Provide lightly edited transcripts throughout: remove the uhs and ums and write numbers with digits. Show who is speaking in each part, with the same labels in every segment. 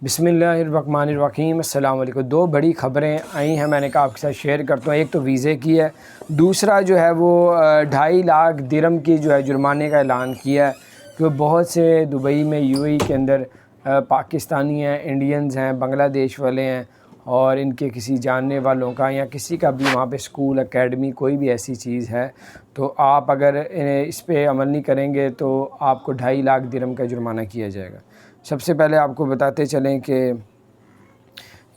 Speaker 1: बिस्मिल्लाहिर्रहमानिर्रहीम। अस्सलाम वालेकुम। दो बड़ी ख़बरें आई हैं, मैंने कहा आपके साथ शेयर करता हूँ। एक तो वीज़े की है, दूसरा जो है वो 2.5 लाख दिरहम की जो है जुर्माने का ऐलान किया है कि बहुत से दुबई में यूएई के अंदर पाकिस्तानी हैं, इंडियंस हैं, बांग्लादेश वाले हैं और इनके किसी जानने वालों का या किसी का भी वहाँ पे स्कूल एकेडमी कोई भी ऐसी चीज़ है तो आप अगर इस पे अमल नहीं करेंगे तो आपको 2.5 लाख दिरहम का जुर्माना किया जाएगा। सबसे पहले आपको बताते चलें कि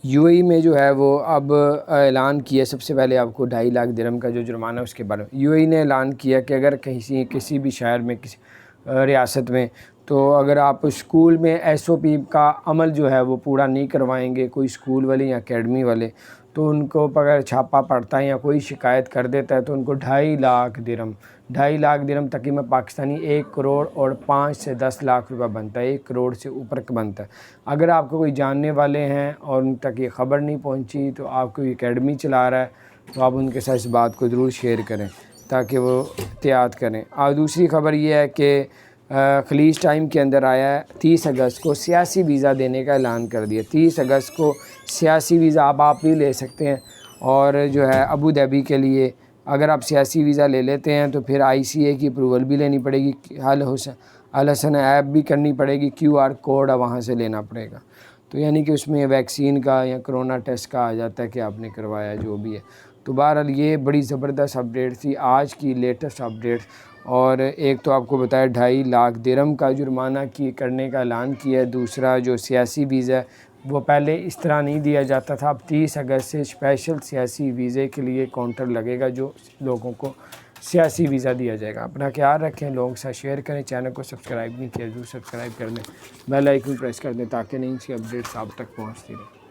Speaker 1: यूएई में जो है वो अब ऐलान किया, सबसे पहले आपको 2.5 लाख दिरहम का जो जुर्माना है उसके बारे में यूएई ने ऐलान किया कि अगर किसी भी शहर में किसी रियासत में तो अगर आप स्कूल में एसओपी का अमल जो है वो पूरा नहीं करवाएंगे, कोई स्कूल वाले या एकेडमी वाले, तो उनको अगर छापा पड़ता है या कोई शिकायत कर देता है तो उनको 2.5 लाख दिरहम तकरीबन पाकिस्तानी 1 करोड़ और 5 से 10 लाख रुपए बनता है, 1 करोड़ से ऊपर का बनता है। अगर आपको कोई जानने वाले हैं और उन तक ये ख़बर नहीं पहुंची तो आप कोई एकेडमी चला रहा है तो आप उनके साथ इस बात को ज़रूर शेयर करें ताकि वो एहतियात करें। और दूसरी ख़बर ये है कि खलीज टाइम के अंदर आया है 30 अगस्त को सियासी वीज़ा देने का ऐलान कर दिया। 30 अगस्त को सियासी वीज़ा आप भी ले सकते हैं और जो है अबू धाबी के लिए अगर आप सियासी वीज़ा ले लेते हैं तो फिर आईसीए की अप्रूवल भी लेनी पड़ेगी, अल हसन ऐप भी करनी पड़ेगी, QR कोड वहाँ से लेना पड़ेगा। तो यानी कि उसमें वैक्सीन का या कोरोना टेस्ट का आ जाता है कि आपने करवाया जो भी है। तो बहरहाल ये बड़ी ज़बरदस्त अपडेट थी, आज की लेटेस्ट अपडेट। और एक तो आपको बताया 2.5 लाख दिरहम का जुर्माना करने का ऐलान किया है। दूसरा जो सियासी वीज़ा है वो पहले इस तरह नहीं दिया जाता था, अब 30 अगस्त से स्पेशल सियासी वीज़े के लिए काउंटर लगेगा जो लोगों को सियासी वीज़ा दिया जाएगा। अपना ख्याल रखें, लोगों के साथ शेयर करें, चैनल को सब्सक्राइब नहीं किया ज़रूर सब्सक्राइब कर लें, बेल आइकन प्रेस कर दें ताकि नई सी अपडेट्स आप तक पहुँचती रहें।